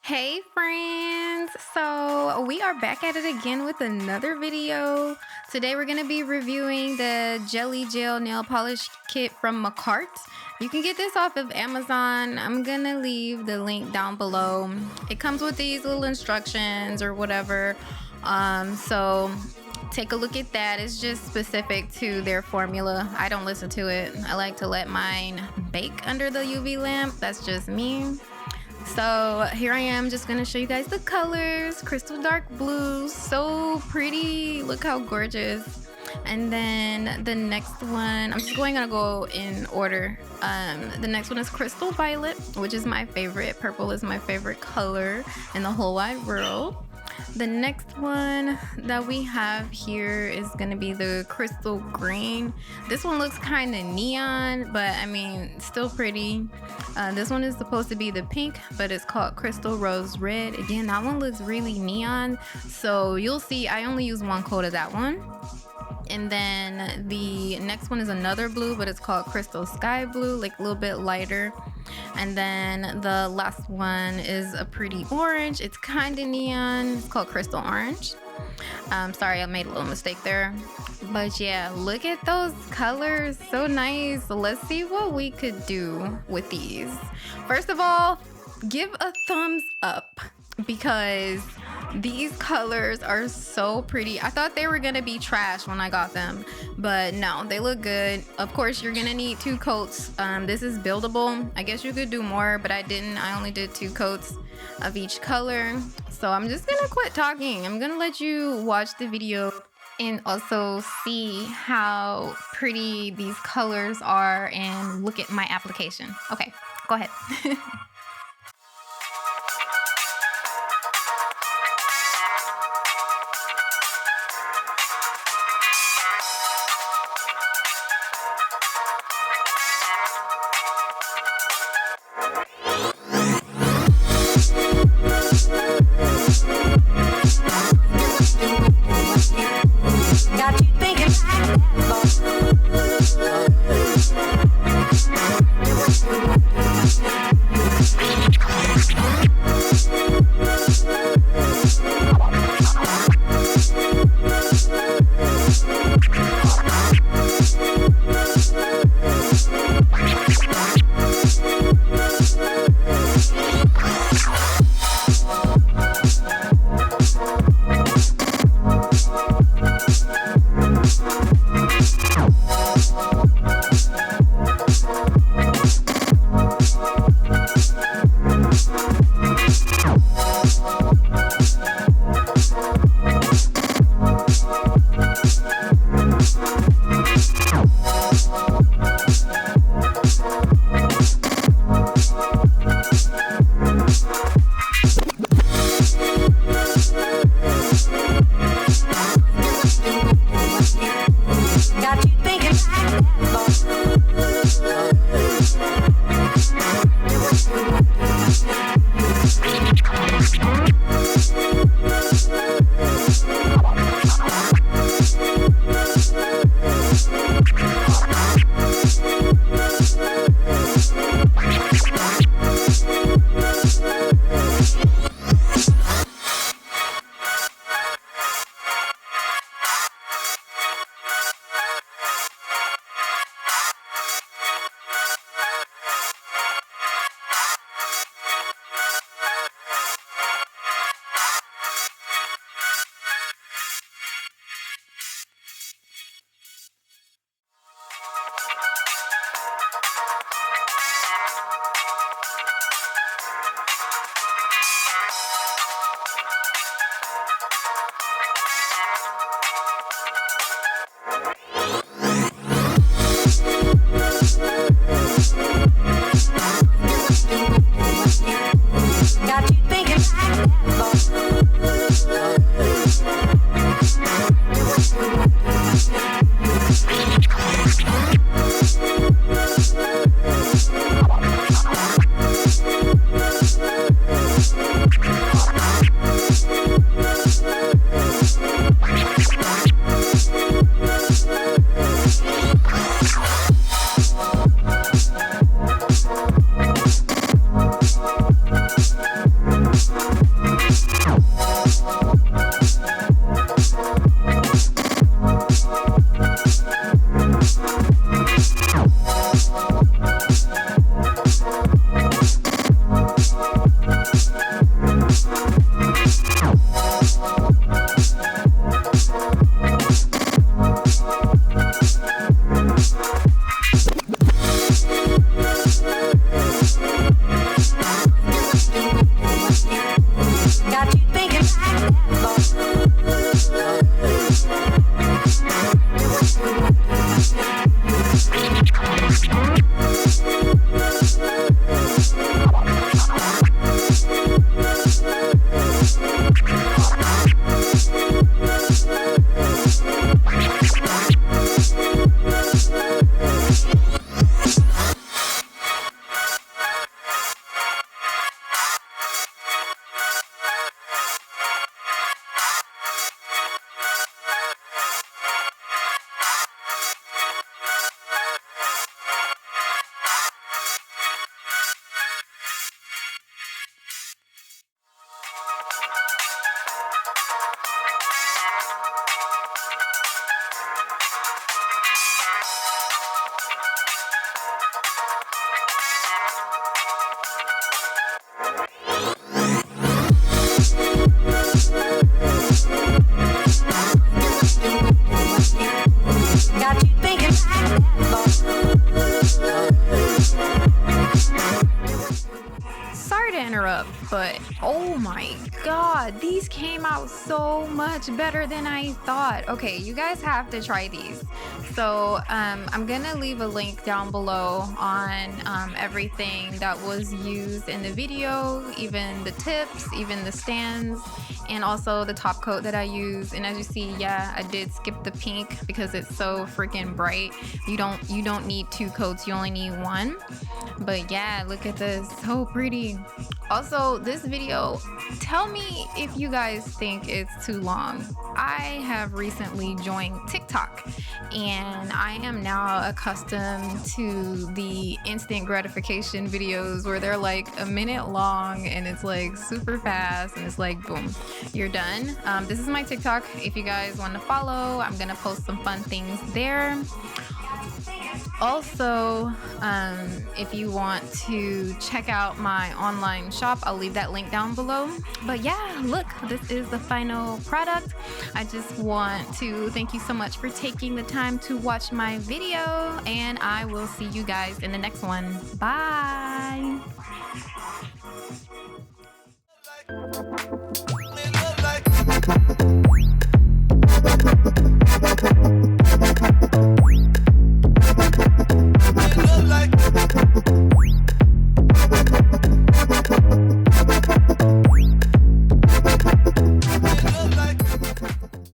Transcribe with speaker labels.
Speaker 1: Hey friends! So we are back at it again with another video. Today we're going to be reviewing the Jelly Gel Nail Polish Kit from MAKARTT. You can get this off of Amazon. I'm going to leave the link down below. It comes with these little instructions or whatever. So take a look at that. It's just specific to their formula. I don't listen to it. I like to let mine bake under the UV lamp. That's just me. So here I am just gonna show you guys the colors. Crystal dark blue, so pretty. Look how gorgeous. And then the next one, I'm just gonna go in order. The next one is crystal violet, which is my favorite. Purple is my favorite color in the whole wide world. The next one that we have here is gonna be the crystal green. This one looks kind of neon, but I mean, still pretty. This one is supposed to be the pink, but it's called crystal rose red. Again, that one looks really neon, so you'll see I only use one coat of that one. And then the next one is another blue, but it's called crystal sky blue, like a little bit lighter. And then the last one is a pretty orange. It's kind of neon. It's called crystal orange. Sorry, I made a little mistake there. But yeah, look at those colors. So nice. So let's see what we could do with these. First of all, give a thumbs up because these colors are so pretty. I thought they were gonna be trash when I got them, but no, they look good. Of course, you're gonna need 2 coats. This is buildable. I guess you could do more, but I didn't. I only did 2 coats of each color. So I'm just gonna quit talking. I'm gonna let you watch the video and also see how pretty these colors are and look at my application. Okay, go ahead.
Speaker 2: Got you thinking Got you thinking got you thinking
Speaker 1: Sorry to interrupt, but oh my god, these came out so much better than I thought. Okay, you guys have to try these. So I'm gonna leave a link down below on everything that was used in the video, even the tips, even the stands, and also the top coat that I use. And as you see, yeah, I did skip the pink because it's so freaking bright. You don't need 2 coats, you only need 1. But yeah, look at this, so pretty. Also, this video, tell me if you guys think it's too long. I have recently joined TikTok and I am now accustomed to the instant gratification videos where they're like a minute long and it's like super fast and it's like boom, you're done. This is my TikTok. If you guys want to follow, I'm gonna post some fun things there. Also, if you want to check out my online shop, I'll leave that link down below. But yeah, look, this is the final product. I just want to thank you so much for taking the time to watch my video, and I will see you guys in the next one. Bye.